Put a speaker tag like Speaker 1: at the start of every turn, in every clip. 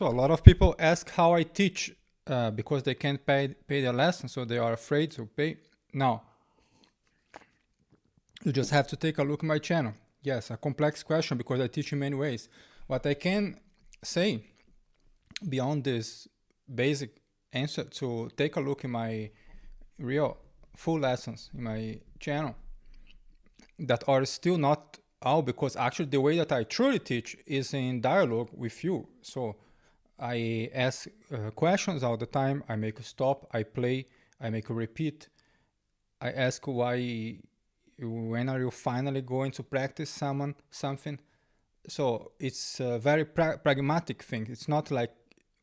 Speaker 1: So a lot of people ask how I teach because they can't pay their lessons, so they are afraid to pay. Now, you just have to take a look at my channel. Yes, a complex question because I teach in many ways. What I can say beyond this basic answer, to take a look in my real full lessons in my channel that are still not out, because actually the way that I truly teach is in dialogue with you. So I ask questions all the time. I make a stop, I play, I make a repeat. I ask when are you finally going to practice something. So it's a very pragmatic thing. It's not like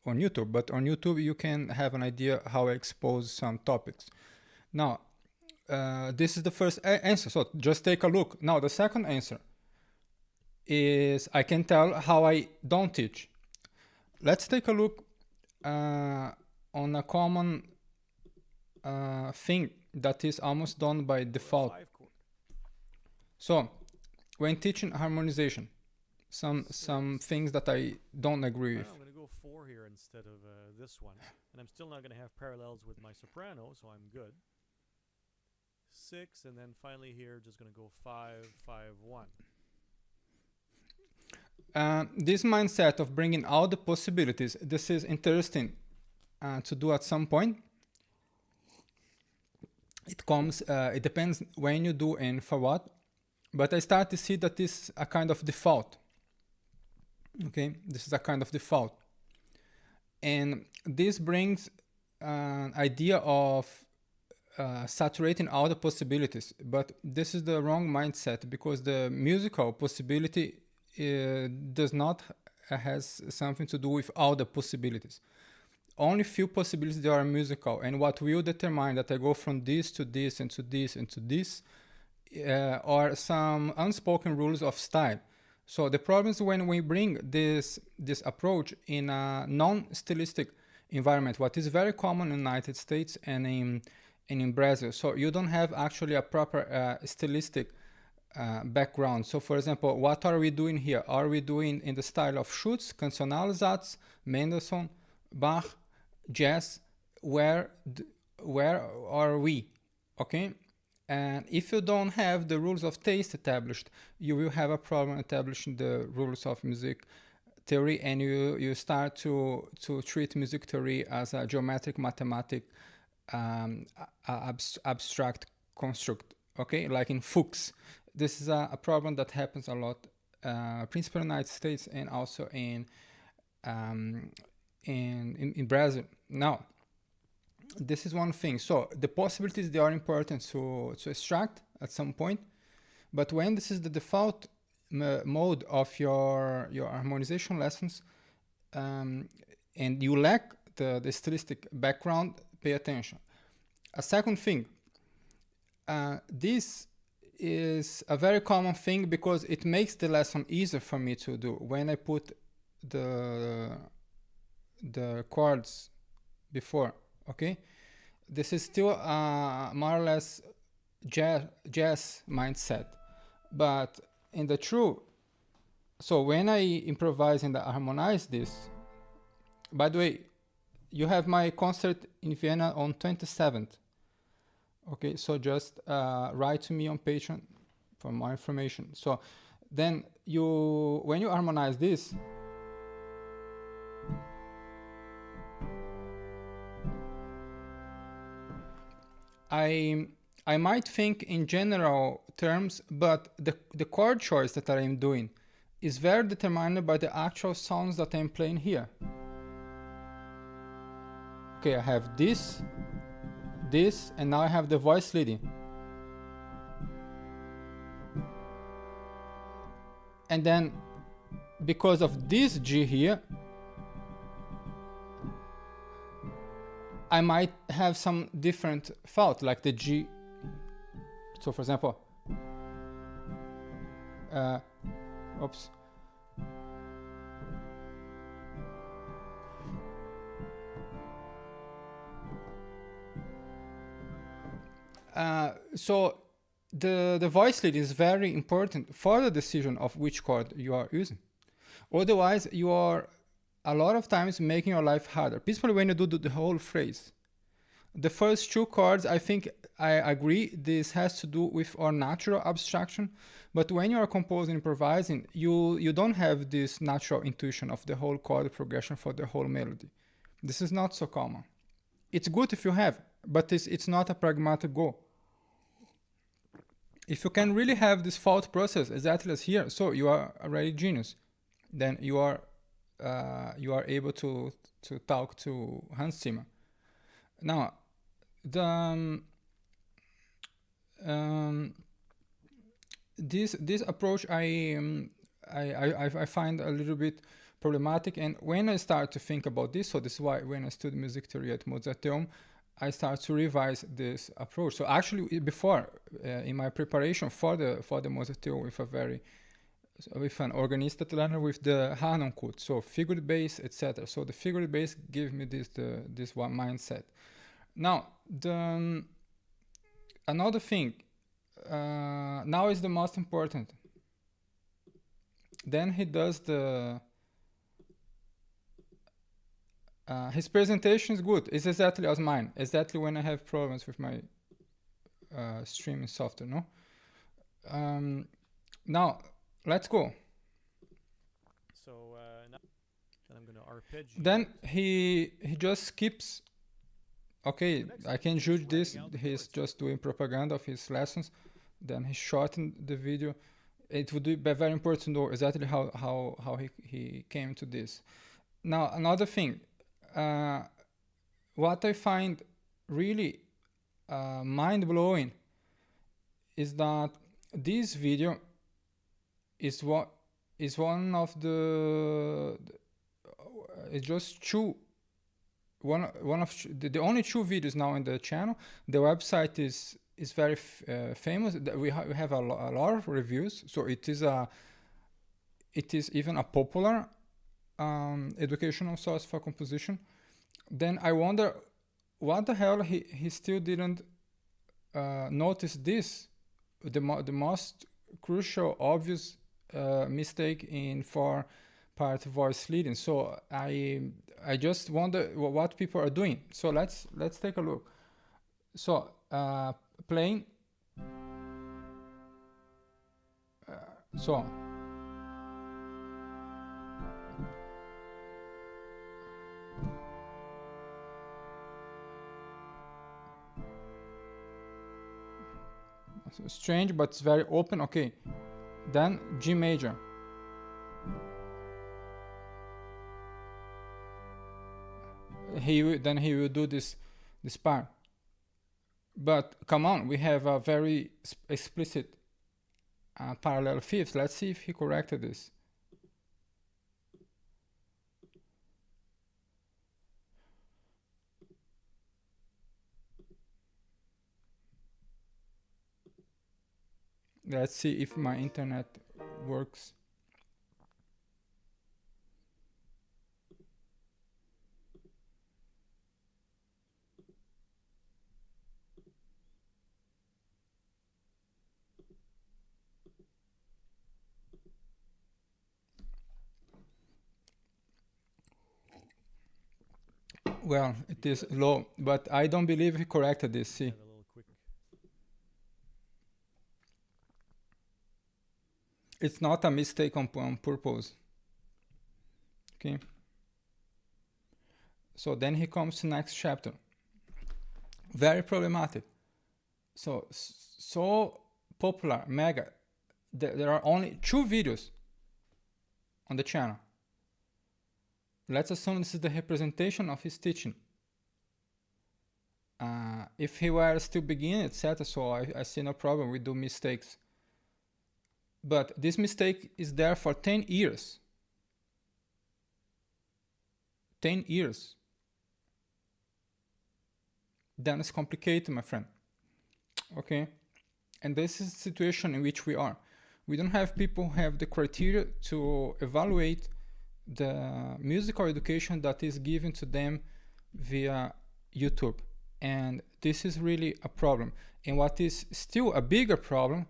Speaker 1: on YouTube, but on YouTube you can have an idea how I expose some topics. Now, this is the first answer, so just take a look. Now, the second answer is I can tell how I don't teach. Let's take a look on a common thing that is almost done by default. So, when teaching harmonization, some things that I don't agree with.
Speaker 2: I'm going to go 4 here instead of this one. And I'm still not going to have parallels with my soprano, so I'm good. 6, and then finally here, just going to go 5, 5, 1.
Speaker 1: This mindset of bringing all the possibilities, this is interesting to do at some point. It depends when you do and for what, but I start to see that this is a kind of default. Okay, this is a kind of default. And this brings an idea of saturating all the possibilities, but this is the wrong mindset, because the musical possibility does not has something to do with all the possibilities. Only few possibilities that are musical, and what will determine that I go from this to this and to this and to this are some unspoken rules of style. So the problem is when we bring this approach in a non-stylistic environment, what is very common in the United States and in Brazil. So you don't have actually a proper stylistic background. So for example, what are we doing here? Are we doing in the style of Schütz, Cancionalsatz, Mendelssohn, Bach, jazz? Where are we? Okay? And if you don't have the rules of taste established, you will have a problem establishing the rules of music theory, and you start to treat music theory as a geometric, mathematic, abstract construct. Okay, like in Fuchs. This is a problem that happens a lot, principally in the United States and also in Brazil. Now, this is one thing. So the possibilities, they are important to extract at some point, but when this is the default mode of your harmonization lessons, and you lack the stylistic background, pay attention. A second thing, this is a very common thing because it makes the lesson easier for me to do when I put the chords before. Okay, this is still more or less jazz mindset, but in the true. So when I improvise and I harmonize this, by the way, you have my concert in Vienna on 27th. Okay, so just write to me on Patreon for more information. So then when you harmonize this, I might think in general terms, but the chord choice that I am doing is very determined by the actual sounds that I'm playing here. Okay, I have this, and now I have the voice leading. And then, because of this G here, I might have some different thought, like the G. So for example, oops. So the voice lead is very important for the decision of which chord you are using. Otherwise, you are a lot of times making your life harder, especially when you do the whole phrase. The first two chords, I think I agree, this has to do with our natural abstraction, but when you are composing, improvising, you don't have this natural intuition of the whole chord progression for the whole melody. This is not so common. It's good if you have, but it's not a pragmatic goal. If you can really have this thought process exactly as here, so you are already genius. Then you are able to talk to Hans Zimmer. Now, this approach I find a little bit problematic, and when I start to think about this, so this is why when I studied music theory at Mozarteum, I start to revise this approach. So actually, before in my preparation for the Mozarteum with an organist that learned with the Harnoncourt, so figured bass, etc. So the figured bass gave me this one mindset. Now another thing, now is the most important. Then he does his presentation is good. It's exactly as mine. Exactly when I have problems with my streaming software. No. Now let's go.
Speaker 2: So now I'm going to arpeggiate.
Speaker 1: Then he just skips. Okay, I can judge this. He's just doing propaganda of his lessons. Then he shortened the video. It would be very important to know exactly how he came to this. Now another thing, what I find really mind-blowing is that this video is one of it's just two. One of the only two videos now in the channel. The website is very famous. We have a lot of reviews, so it is even a popular educational source for composition. Then I wonder what the hell he still didn't notice this, the most crucial, obvious mistake in 4-part voice leading. So I just wonder what people are doing. So let's take a look. So playing. So strange, but it's very open. Okay, then G major. He will do this part. But come on, we have a very explicit parallel fifth. Let's see if he corrected this. Let's see if my internet works. Well, it is low, but I don't believe he corrected this. See. It's not a mistake on purpose. Okay. So then he comes to next chapter. Very problematic. So popular, mega. There are only 2 videos on the channel. Let's assume this is the representation of his teaching. If he were still beginning, etc., so I see no problem. We do mistakes. But this mistake is there for 10 years. 10 years. Then it's complicated, my friend. Okay? And this is the situation in which we are. We don't have people who have the criteria to evaluate the musical education that is given to them via YouTube. And this is really a problem. And what is still a bigger problem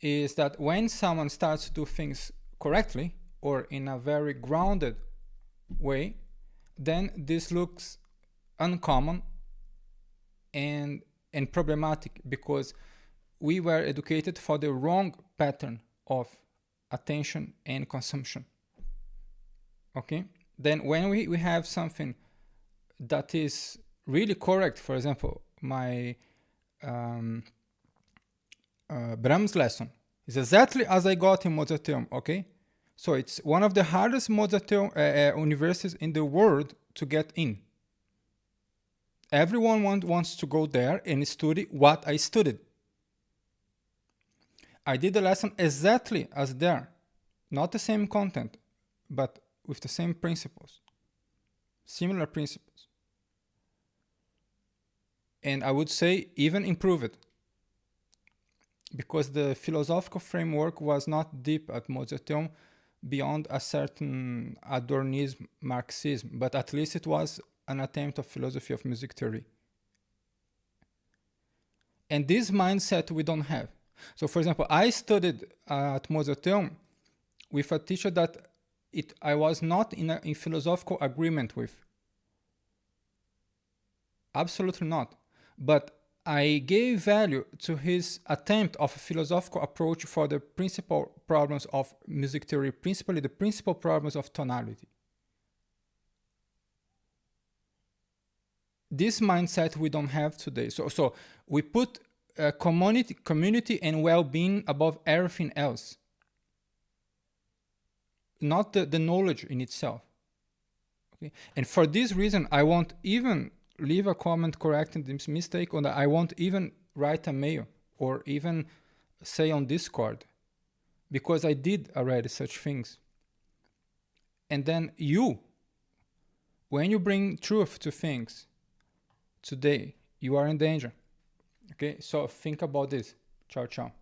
Speaker 1: is that when someone starts to do things correctly or in a very grounded way, then this looks uncommon and problematic, because we were educated for the wrong pattern of attention and consumption. Okay? Then when we have something that is really correct, for example, my Brahms lesson is exactly as I got in Mozarteum, okay? So it's one of the hardest Mozarteum universities in the world to get in. Everyone wants to go there and study what I studied. I did the lesson exactly as there. Not the same content, but with the same principles. Similar principles. And I would say even improve it. Because the philosophical framework was not deep at Mozarteum beyond a certain Adornism, Marxism, but at least it was an attempt of philosophy of music theory. And this mindset we don't have. So for example, I studied at Mozarteum with a teacher that I was not in philosophical agreement with. Absolutely not. But I gave value to his attempt of a philosophical approach for the principal problems of music theory, principally the principal problems of tonality. This mindset we don't have today. So we put community and well-being above everything else. Not the knowledge in itself. Okay? And for this reason, I won't even leave a comment correcting this mistake, or I won't even write a mail or even say on Discord, because I did already such things. And then when you bring truth to things today, you are in danger. Okay, so think about this. Ciao, ciao.